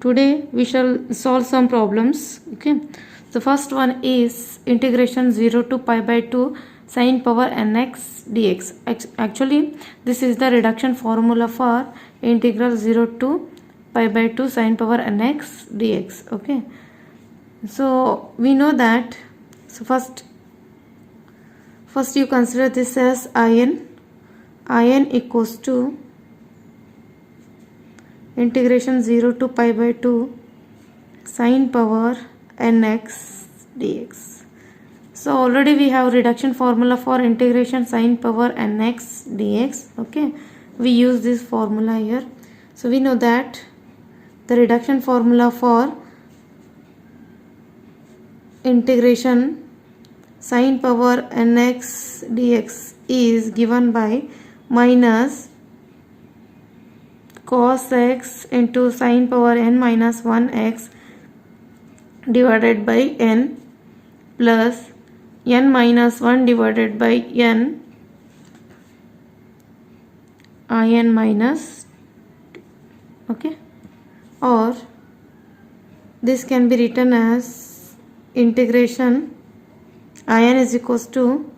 Today we shall solve some problems. Okay, the first one is integration 0 to pi by 2 sine power nx dx. Actually this is the reduction formula for integral 0 to pi by 2 sine power nx dx. Okay, so we know that, so first you consider this as in equals to integration 0 to pi by 2 sine power nx dx. So already we have reduction formula for integration sine power nx dx. Okay, we use this formula here. So we know that the reduction formula for integration sine power nx dx is given by minus cos x into sine power n minus 1x divided by n plus n minus 1 divided by n in minus 2. Okay, or this can be written as integration in is equals to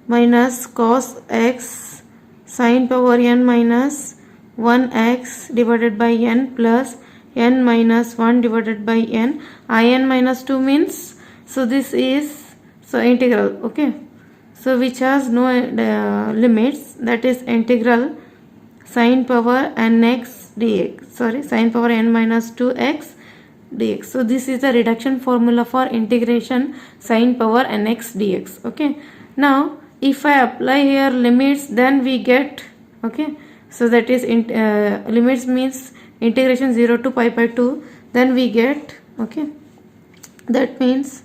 minus cos x sine power n minus 1x divided by n plus n minus 1 divided by n. In minus 2 means, so this is, so integral. Okay, so which has no limits, that is integral sine power nx dx, sorry, sine power n minus 2x dx. So this is the reduction formula for integration sine power nx dx. Okay, now if I apply here limits, then we get, okay, so that is limits means integration 0 to pi by 2, then we get, okay, that means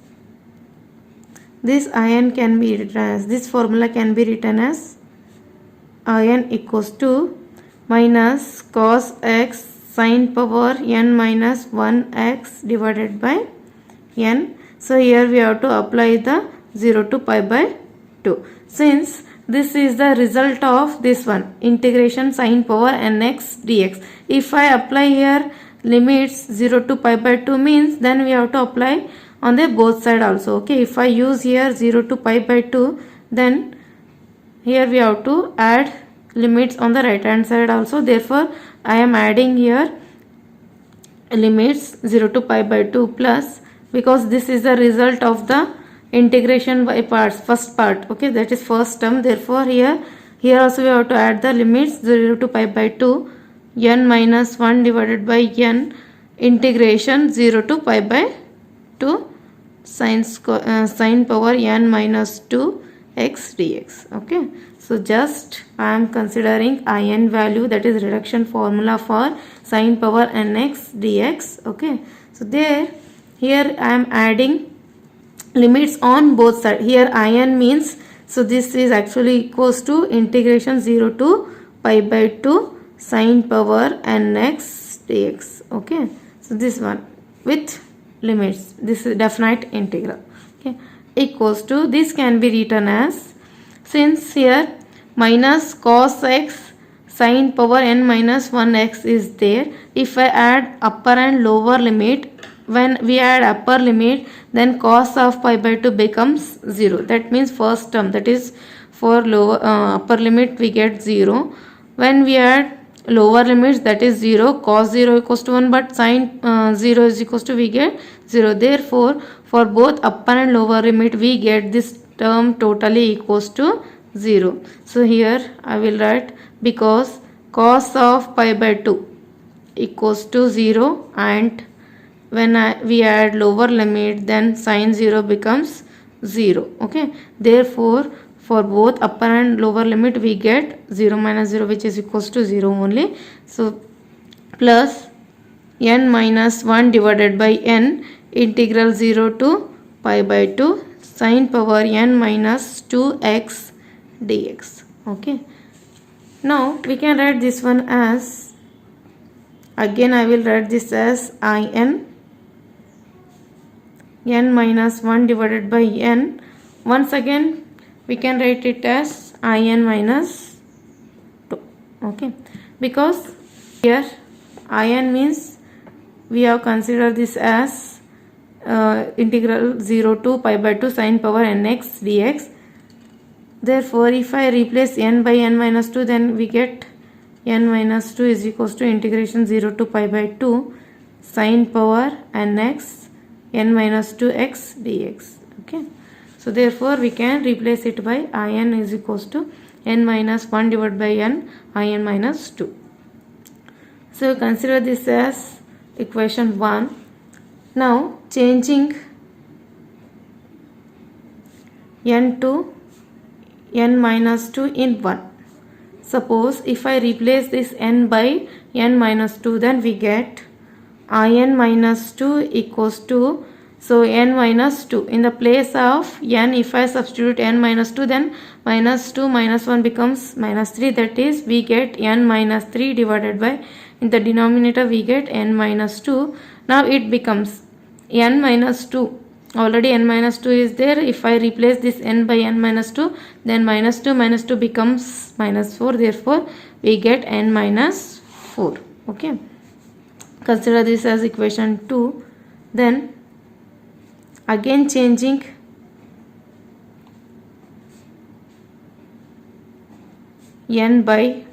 this in can be written as, this formula can be written as in equals to minus cos x sine power n minus 1x divided by n. So here we have to apply the 0 to pi by 2. Since this is the result of this one, integration sine power nx dx. If I apply here limits 0 to pi by 2 means, then we have to apply on the both side also. Okay, if I use here 0 to pi by 2, then here we have to add limits on the right hand side also. Therefore I am adding here limits 0 to pi by 2 plus, because this is the result of the integration by parts, first part. Okay, that is first term. Therefore here also we have to add the limits 0 to pi by 2 n minus 1 divided by n integration 0 to pi by 2 sine power n minus 2 x dx. Okay, so just I am considering in value, that is reduction formula for sine power nx dx. Okay, so here I am adding limits on both sides. Here in means, so this is actually equals to integration 0 to pi by 2 sine power nx dx. Okay, so this one with limits, this is definite integral. Okay, equals to, this can be written as, since here minus cos x sine power n minus 1x is there, if I add upper and lower limit, when we add upper limit, then cos of pi by 2 becomes 0. That means first term, that is for lower upper limit we get 0. When we add lower limits, that is 0, cos 0 equals to 1, but sine 0 is equals to, we get 0. Therefore for both upper and lower limit we get this term totally equals to 0. So here I will write, because cos of pi by 2 equals to 0, and when we add lower limit, then sine 0 becomes 0. Okay, therefore for both upper and lower limit we get 0 minus 0, which is equals to 0 only. So plus n minus 1 divided by n integral 0 to pi by 2 sine power n minus 2x dx. Okay, now we can write this one as Again I will write this as in n minus 1 divided by n. Once again we can write it as in minus 2. Okay, because here in means we have considered this as integral 0 to pi by 2 sin power nx dx. Therefore if I replace n by n minus 2, then we get n minus 2 is equals to integration 0 to pi by 2 sin power nx n minus 2x dx. Okay, so therefore we can replace it by in is equals to n minus 1 divided by n in minus 2. So consider this as equation 1. Now changing n to n minus 2 in 1. Suppose if I replace this n by n minus 2, then we get in minus 2 equals to, so n minus 2 in the place of n, if I substitute n minus 2, then minus 2 minus 1 becomes minus 3, that is we get n minus 3 divided by, in the denominator we get n minus 2. Now it becomes n minus 2, already n minus 2 is there. If I replace this n by n minus 2, then minus 2 becomes minus 4, therefore we get n minus 4. Okay, consider this as equation 2. Then again changing n by,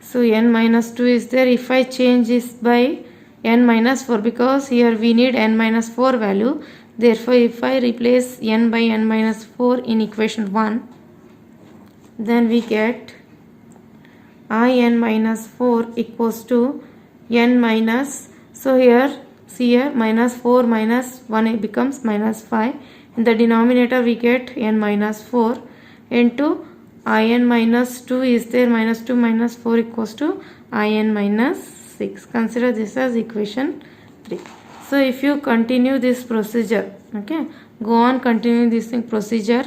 so n minus 2 is there. If I change this by n minus 4, because here we need n minus 4 value, therefore if I replace n by n minus 4 in equation 1, then we get in minus 4 equals to n minus, so here see here minus 4 minus 1, it becomes minus 5. In the denominator we get n minus 4 into in minus 2 is there, minus 2 minus 4 equals to in minus 6. Consider this as equation 3. So if you continue this procedure, okay, go on continuing this procedure,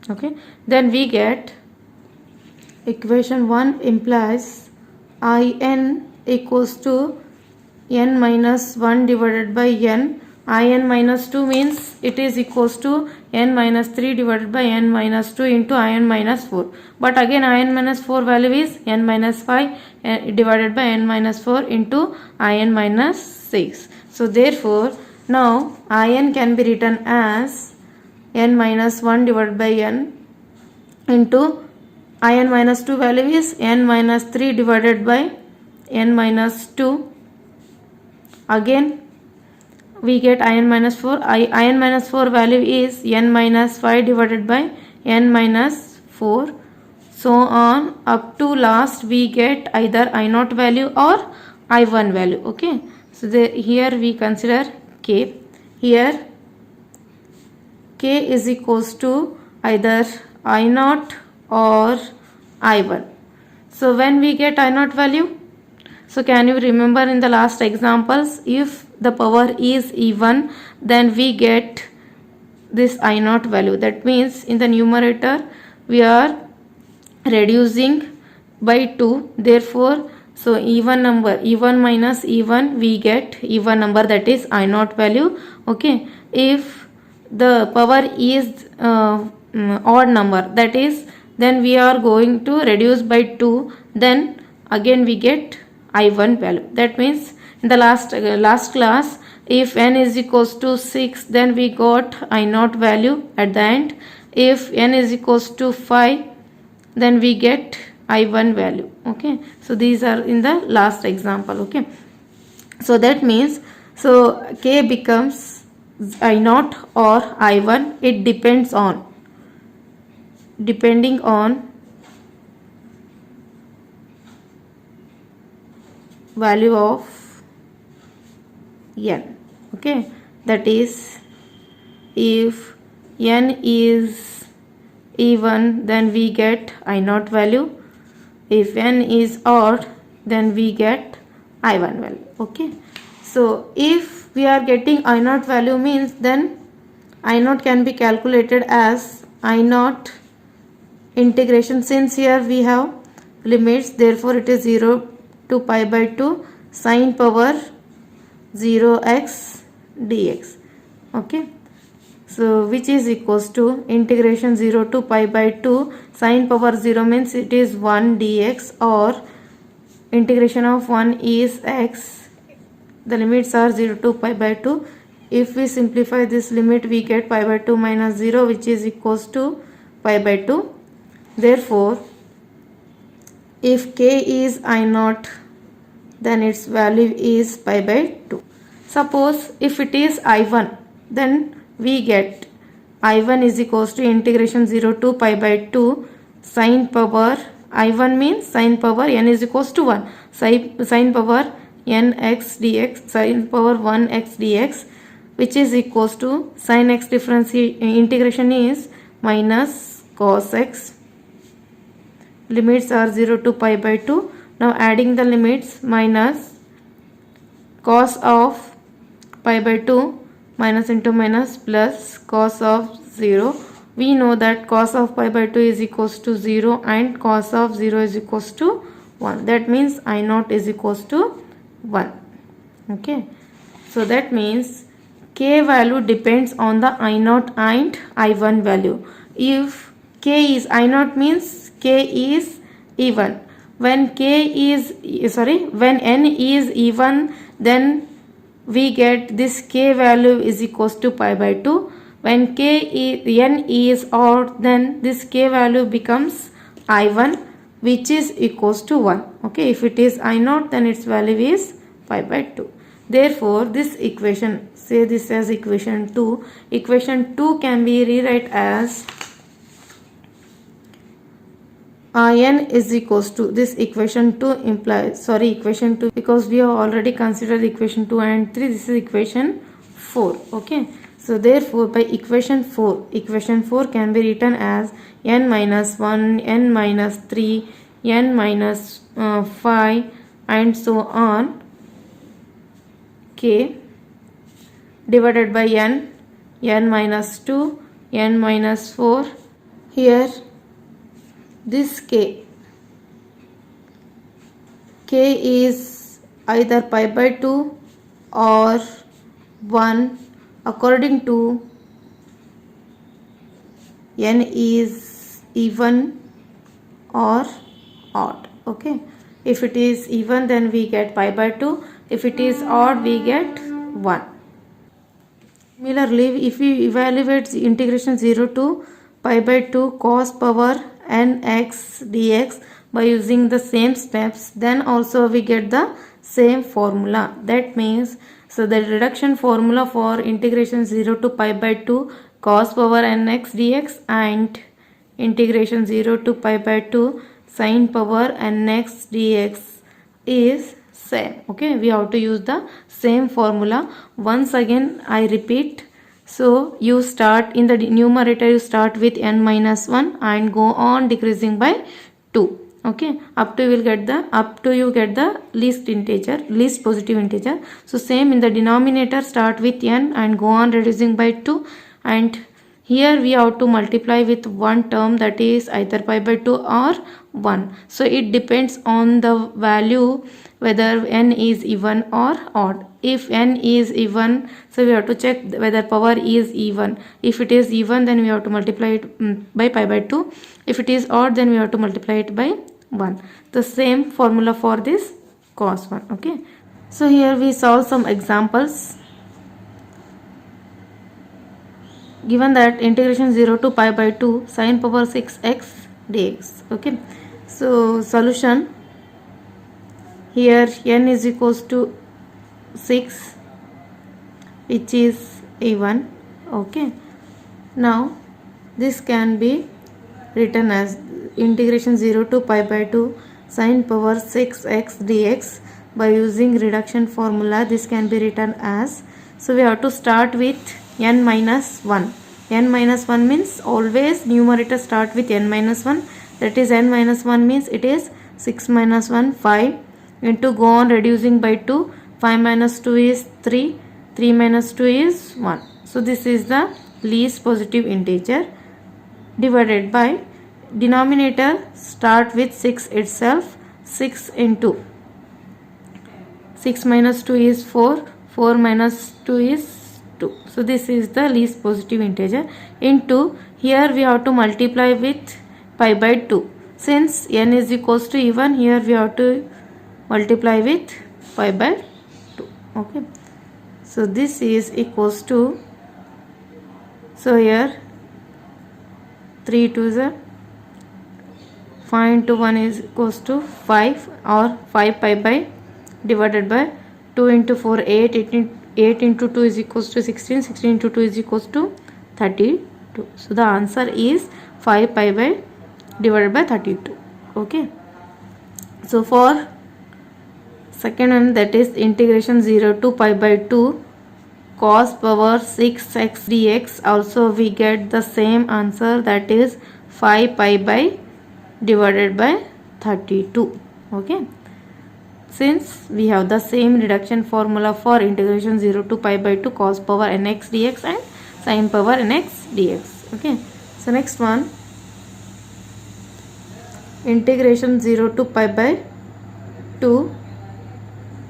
okay, then we get equation 1 implies in equals to n minus 1 divided by n. In minus 2 means it is equals to n minus 3 divided by n minus 2 into in minus 4. But again in minus 4 value is n minus 5 divided by n minus 4 into in minus 6. So therefore now in can be written as n minus 1 divided by n into in minus 2 value is n minus 3 divided by n minus 2. Again we get in minus 4. In minus 4 value is n minus 5 divided by n minus 4. So on up to last we get either I0 value or I1 value. Okay. So here we consider k. Here k is equals to either I0 or I1. So when we get I0 value, so can you remember in the last examples, if the power is even, then we get this I0 value. That means in the numerator we are reducing by 2. Therefore, so even number, even minus even, we get even number, that is I0 value. Okay. If the power is odd number, that is, then we are going to reduce by 2. Then again we get I1 value. That means in the last class, if n is equals to 6, then we got I0 value at the end. If n is equals to 5, then we get I1 value. Okay, so these are in the last example. Okay, so that means, so k becomes I0 or I1. It depending on value of n. Okay, that is, if n is even, then we get I0 value. If n is odd, then we get I1 value. Okay, so if we are getting I0 value means, then I0 can be calculated as I0 integration. Since here we have limits, therefore it is 0 to pi by 2 sine power 0x dx. Okay, so which is equals to integration 0 to pi by 2 sine power 0 means it is 1 dx, or integration of 1 is x. The limits are 0 to pi by 2. If we simplify this limit, we get pi by 2 minus 0, which is equals to pi by 2. Therefore, if k is I naught, then its value is pi by 2. Suppose if it is I1, then we get I1 is equals to integration 0 to pi by 2 sine power, I1 means sine power n is equals to 1, sine power n x dx, sine power 1 x dx, which is equals to sine x integration is minus cos x. Limits are 0 to pi by 2. Now adding the limits, minus cos of pi by 2 minus into minus plus cos of 0. We know that cos of pi by 2 is equals to 0 and cos of 0 is equals to 1. That means I naught is equals to 1. Okay, so that means k value depends on the I naught and I1 value. If k is I naught means k is even. When when n is even, then we get this k value is equals to pi by 2. When n is odd, then this k value becomes I1, which is equals to 1. Okay, if it is I naught, then its value is pi by 2. Therefore, this equation, say this as equation 2. Equation 2 can be rewrite as In is equals to, this equation 2 implies, equation 2, because we have already considered equation 2 and 3, this is equation 4. Okay, so therefore by equation 4 can be written as n minus 1, n minus 3, n minus 5 and so on, k divided by n minus 2, n minus 4. Here this k is either pi by 2 or 1 according to n is even or odd. Okay, if it is even, then we get pi by 2. If it is odd, we get 1. Similarly, if we evaluate the integration 0 to pi by 2 cos power nx dx by using the same steps, then also we get the same formula. That means, so the reduction formula for integration 0 to pi by 2 cos power nx dx and integration 0 to pi by 2 sin power nx dx is same. Okay, we have to use the same formula. Once again I repeat, so you start in the numerator, you start with n minus 1 and go on decreasing by 2. Okay, up to you get the least positive integer. So same in the denominator, start with n and go on reducing by 2, and here we have to multiply with one term, that is either pi by 2 or 1. So it depends on the value whether n is even or odd. If n is even, so we have to check whether power is even. If it is even, then we have to multiply it by pi by 2. If it is odd, then we have to multiply it by 1. The same formula for this cos 1. Okay, so here we solve some examples. Given that integration 0 to pi by 2 sin power 6x dx. Okay, so solution, here n is equals to 6, which is even. Okay, now this can be written as integration 0 to pi by 2 sin power 6x dx by using reduction formula. This can be written as, so we have to start with n minus 1. n minus 1 means always numerator start with n minus 1, that is n minus 1 means it is 6 minus 1 5 into go on reducing by 2, 5 minus 2 is 3, 3 minus 2 is 1. So this is the least positive integer divided by denominator start with 6 itself, 6 into 6 minus 2 is 4. 4 minus 2 is 2. So this is the least positive integer. Into here we have to multiply with pi by 2. Since n is equals to even, here we have to multiply with pi by 2. Okay. So this is equals to, so here 3 to the 5 into 1 is equals to 5, or 5 pi by divided by 2 into 4 8, 8 into 2 is equals to 16, 16 into 2 is equals to 32. So the answer is 5 pi by divided by 32. Okay. So for second one, that is integration 0 to pi by 2 cos power 6x dx, also we get the same answer, that is 5 pi by divided by 32. Okay. Since we have the same reduction formula for integration 0 to pi by 2 cos power nx dx and sin power nx dx. Okay. So next one, integration 0 to pi by 2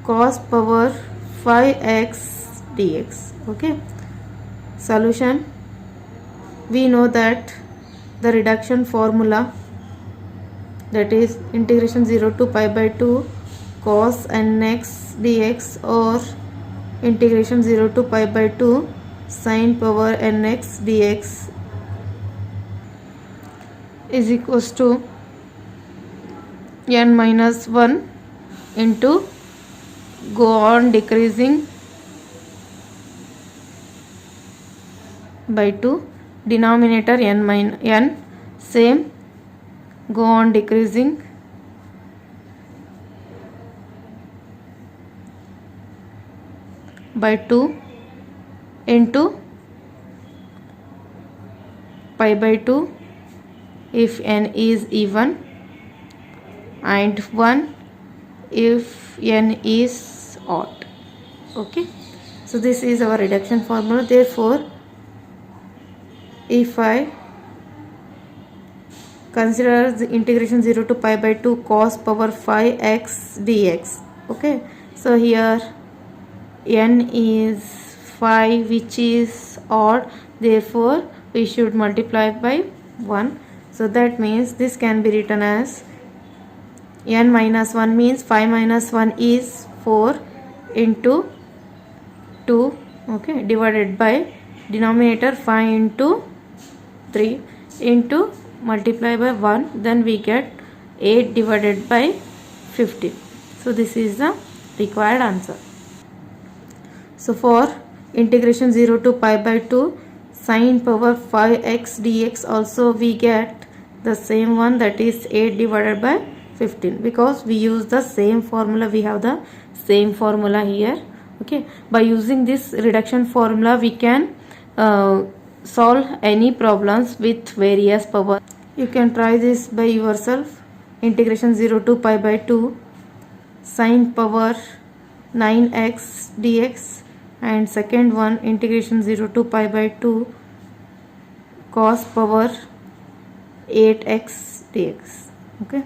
cos power 5x dx. Okay. Solution, we know that the reduction formula, that is integration 0 to pi by 2 cos nx dx or integration 0 to pi by 2 sin power nx dx is equals to n minus 1 into, go on decreasing by 2, denominator n minus n, same, go on decreasing by 2 into pi by 2 if n is even, and 1 if n is odd. Okay. So this is our reduction formula. Therefore, if I consider the integration 0 to pi by 2 cos power 5x dx. Okay. So here n is 5, which is odd, therefore we should multiply by 1. So that means this can be written as n minus 1, means 5 minus 1 is 4 into 2, okay, divided by denominator 5 into 3 into multiply by 1, then we get 8 divided by 15. So this is the required answer. So for integration 0 to pi by 2 sin power 5x dx, also we get the same one, that is 8 divided by 15, because we use the same formula, we have the same formula here. Okay, by using this reduction formula we can solve any problems with various power. You can try this by yourself. Integration 0 to pi by 2 sin power 9x dx, and second one integration 0 to pi by 2 cos power 8x dx. Okay.